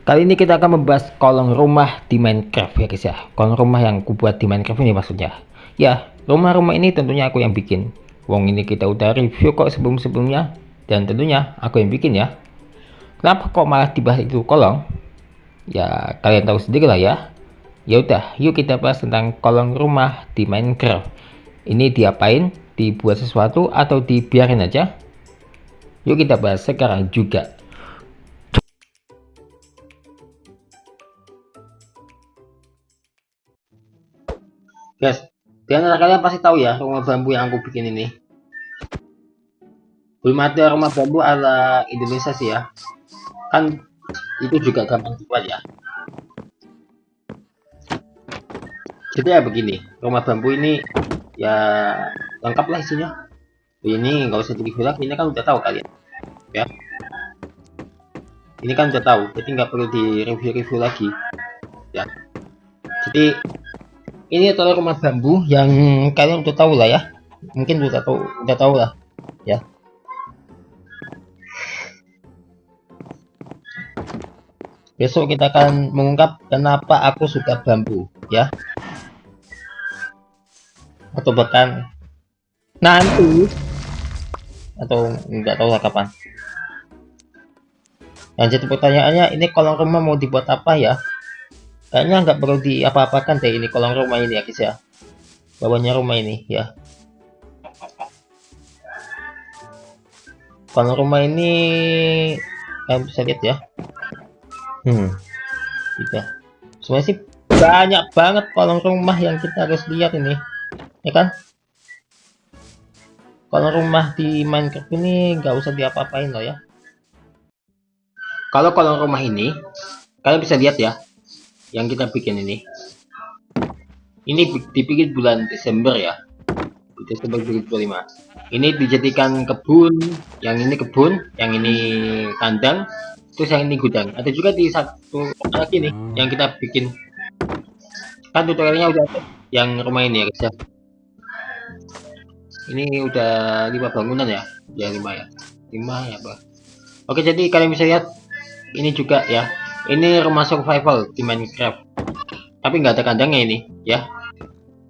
Kali ini kita akan membahas kolong rumah di Minecraft ya guys ya. Kolong rumah yang aku buat di Minecraft ini maksudnya. Ya, rumah-rumah ini tentunya aku yang bikin. Wong ini kita udah review kok sebelum-sebelumnya. Dan tentunya aku yang bikin ya. Kenapa kok malah dibahas itu kolong? Ya, kalian tahu sendiri lah ya. Ya udah, yuk kita bahas tentang kolong rumah di Minecraft. Ini diapain? Dibuat sesuatu atau dibiarin aja? Yuk kita bahas sekarang juga. Guys, di antara kalian pasti tahu ya rumah bambu yang aku bikin ini. Belum ada rumah bambu ala Indonesia sih ya. Kan itu juga gampang dibuat ya. Jadi ya begini, rumah bambu ini ya lengkap lah isinya. Ini nggak usah di-review lagi, ini kan udah tahu kalian ya. Ini kan udah tahu, jadi nggak perlu di-review lagi ya. Jadi ini adalah rumah bambu yang kalian udah tahu lah ya, mungkin udah tahu lah ya. Besok kita akan mengungkap kenapa aku suka bambu ya, atau bahkan nanti atau nggak tahu lah kapan. Yang jadi pertanyaannya, ini kolong rumah mau dibuat apa ya? Kayaknya nggak perlu diapa-apakan deh ini kolong rumah ini ya guys ya. Bawahnya rumah ini ya. Kolong rumah ini kalian bisa lihat ya. Gitu. Sebenarnya sih banyak banget kolong rumah yang kita harus lihat ini, ya kan? Kolong rumah di Minecraft ini nggak usah diapa-apain loh ya. Kalau kolong rumah ini, kalian bisa lihat ya, yang kita bikin ini dibikin bulan Desember ya, Desember 2025. Ini dijadikan kebun, yang ini kebun, yang ini kandang, terus yang ini gudang. Ada juga di satu lagi nih yang kita bikin, kan tutorialnya udah ada yang rumah ini ya guys ya. Ini udah 5 bangunan ya, 5 ya Pak. Oke, jadi kalian bisa lihat ini juga ya, ini rumah survival di Minecraft, tapi nggak ada kandangnya ini ya.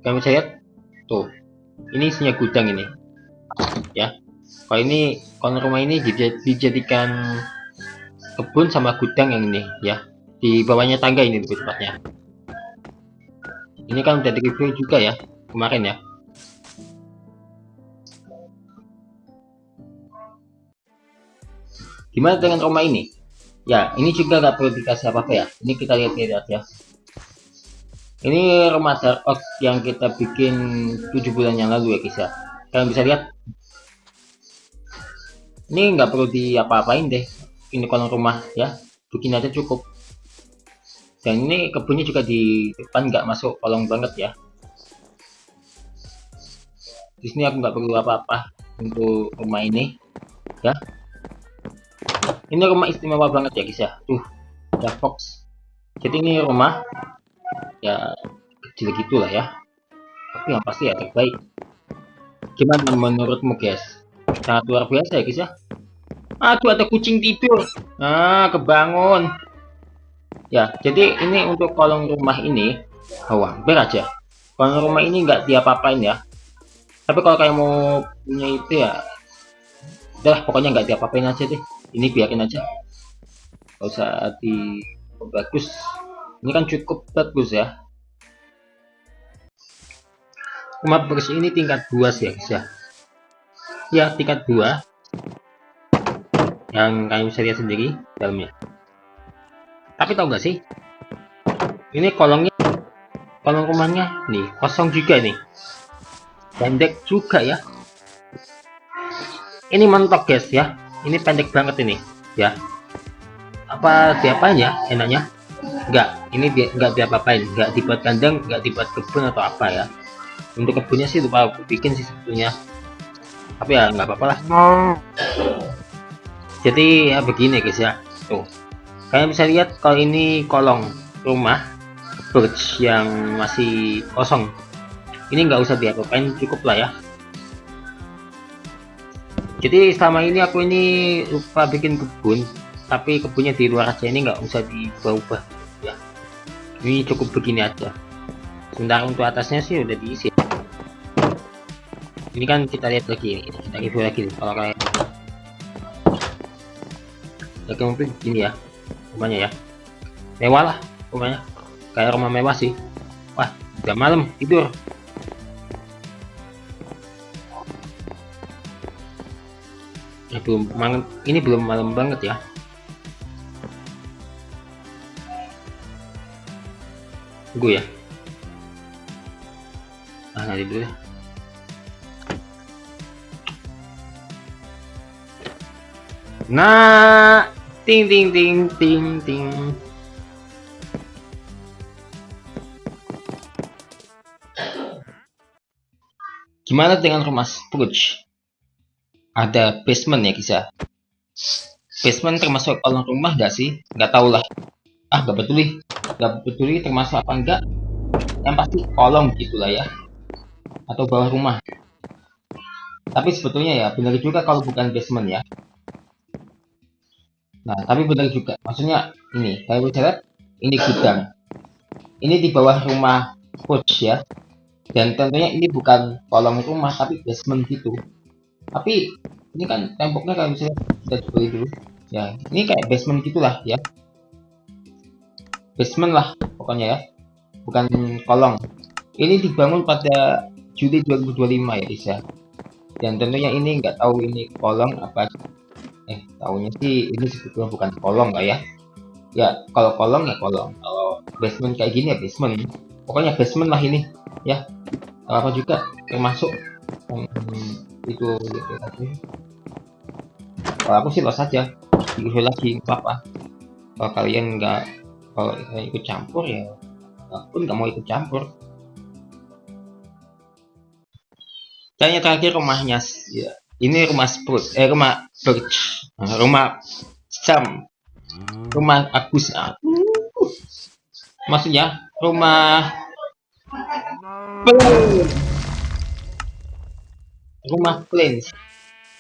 Kalian bisa lihat tuh, ini isinya gudang ini ya. Kalau rumah ini dijadikan kebun sama gudang yang ini ya. Di bawahnya tangga ini lebih tepatnya. Ini kan udah di review juga ya kemarin ya. Gimana dengan rumah ini? Ya, ini juga nggak perlu dikasih apa-apa ya. Ini kita lihat ya. Ini rumah Dark Oak yang kita bikin 7 bulan yang lalu ya guys ya. Kalian bisa lihat. Ini nggak perlu diapa-apain deh. Ini kolong rumah ya. Bikin aja cukup. Dan ini kebunnya juga di depan, nggak masuk kolong banget ya. Di sini aku nggak perlu apa-apa untuk rumah ini ya. Ini rumah istimewa banget ya guys ya. Tuh, ada fox. Jadi ini rumah ya kecil gitulah ya. Tapi yang pasti ya terbaik. Gimana menurutmu guys? Sangat luar biasa ya guys ya. Aduh, ada kucing tidur. Nah, kebangun. Ya, jadi ini untuk kolong rumah ini, hampir aja. Kolong rumah ini nggak diapa-apain ya. Tapi kalau kalian mau punya itu ya, udah pokoknya nggak diapa-apain aja deh. Ini biarin aja, nggak usah bagus. Ini kan cukup bagus ya. Rumah bersih ini tingkat 2 sih ya guys ya. Ya, tingkat 2 yang kalian bisa lihat sendiri dalamnya. Tapi tahu nggak sih, ini kolong rumahnya nih kosong juga nih, pendek juga ya. Ini mentok guys ya. Ini pendek banget ini ya. Apa diapain ya enaknya? Ini nggak diapa-apain, nggak dibuat kandang, nggak dibuat kebun atau apa ya. Untuk kebunnya sih lupa aku bikin sih sebetulnya, tapi ya nggak apa-apa lah. Jadi ya begini guys ya. Tuh, kalian bisa lihat kalau ini kolong rumah birch yang masih kosong. Ini nggak usah diapa-apain, cukup lah ya. Jadi selama ini aku ini lupa bikin kebun, tapi kebunnya di luar aja, ini nggak usah diubah ya. Ini cukup begini aja. Sementara untuk atasnya sih udah diisi. Ini kan kita lihat lagi, kita review lagi nih. Kalau kayak mungkin gini ya rumahnya ya, mewah lah rumahnya, kayak rumah mewah sih. Wah, udah malam tidur. Ya, belum malam, ini belum malam banget ya. Tunggu ya. Nanti dulu ya. Nah, ting ting ting ting ting. Gimana dengan rumah Scrooge? Ada basement ya kisah. Basement termasuk kolong rumah gak sih? Nggak tahu lah. Gak peduli termasuk apa enggak. Yang pasti kolong gitulah ya. Atau bawah rumah. Tapi sebetulnya ya benar juga kalau bukan basement ya. Nah, tapi benar juga. Maksudnya ini, kayak bisa lihat, ini gudang. Ini di bawah rumah Scrooge ya. Dan tentunya ini bukan kolong rumah tapi basement gitu. Tapi ini kan temboknya kalau bisa kita coba dulu ya, ini kayak basement gitulah ya, basement lah pokoknya ya, bukan kolong. Ini dibangun pada Juli 2025 ya bisa. Dan tentunya ini nggak tahu ini kolong apa, tahunya sih ini sebetulnya bukan kolong lah ya. Ya kalau kolong ya kolong, kalau basement kayak gini ya basement, pokoknya basement lah ini ya. Apa juga termasuk itu gitu tadi. Kalau aku sih los saja, review lagi apa. Kalau kalian kalau ikut campur ya, aku pun nggak mau ikut campur. Dan yang terakhir rumahnya ya, ini rumah rumah Birch, rumah Sam, rumah Agus, maksudnya rumah Plains.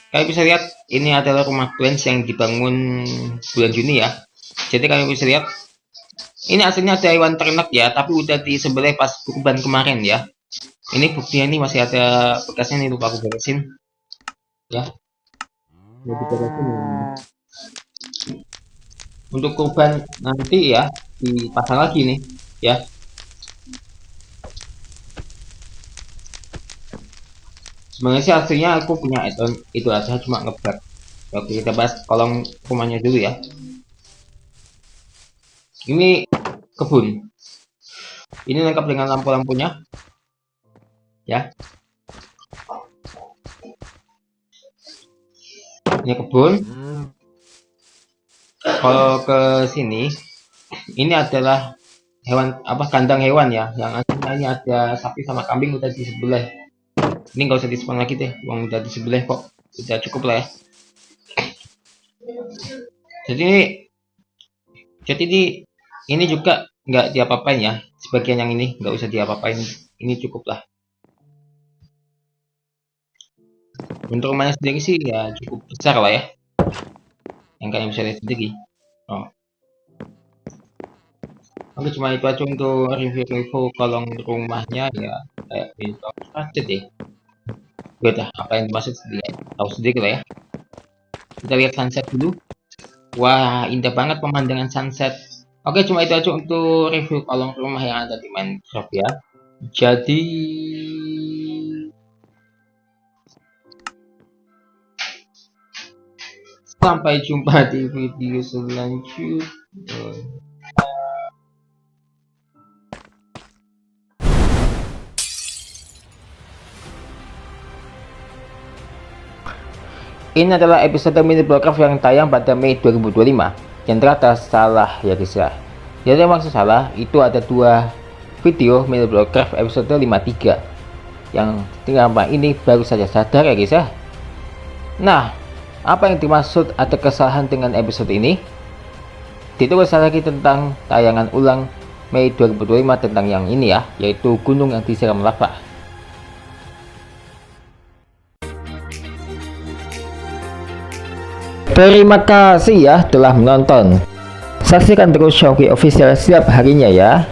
Kalian bisa lihat ini adalah rumah Plains yang dibangun bulan Juni ya. Jadi kalian bisa lihat ini aslinya ada hewan ternak ya, tapi udah disembelih pas kurban kemarin ya. Ini buktinya, ini masih ada bekasnya nih, lupa aku beresin ya. Jadi beresin untuk kurban nanti ya, dipasang lagi nih ya. Sebenarnya sih aslinya aku punya add-on itu aja, cuma ngebug. Oke, kita bahas kolong rumahnya dulu ya. Ini kebun. Ini lengkap dengan lampu-lampunya ya. Ini kebun. Kalau ke sini, ini adalah hewan kandang hewan ya, yang aslinya ini ada sapi sama kambing udah di sebelah. Ini nggak usah dispon lagi deh, uang udah di sebelah kok, udah cukup lah ya. Jadi ini juga nggak diapa-apain ya, sebagian yang ini nggak usah diapa-apain, ini cukup lah. Untuk rumahnya sendiri sih ya cukup besar lah ya, yang kalian bisa lihat sendiri. Oke, cuma itu aja untuk review kolong rumahnya ya, kayak itu aja deh. Gue dah apa yang dimaksud tahu sendiri lah ya. Kita lihat sunset dulu. Wah, indah banget pemandangan sunset. Oke, cuma itu aja untuk review kolong rumah yang ada di Minecraft ya. Jadi sampai jumpa di video selanjutnya. Ini adalah episode mini Minecraft yang tayang pada Mei 2025. Yang ternyata salah ya guys ya. Jadi yang maksud salah itu ada 2 video mini Minecraft episode 53. Yang ternyata ini baru saja sadar ya guys ya. Nah, apa yang dimaksud ada kesalahan dengan episode ini? Ditulis lagi tentang tayangan ulang Mei 2025 tentang yang ini ya, yaitu gunung yang disiram lava. Terima kasih ya telah menonton. Saksikan terus Showki Official setiap harinya ya.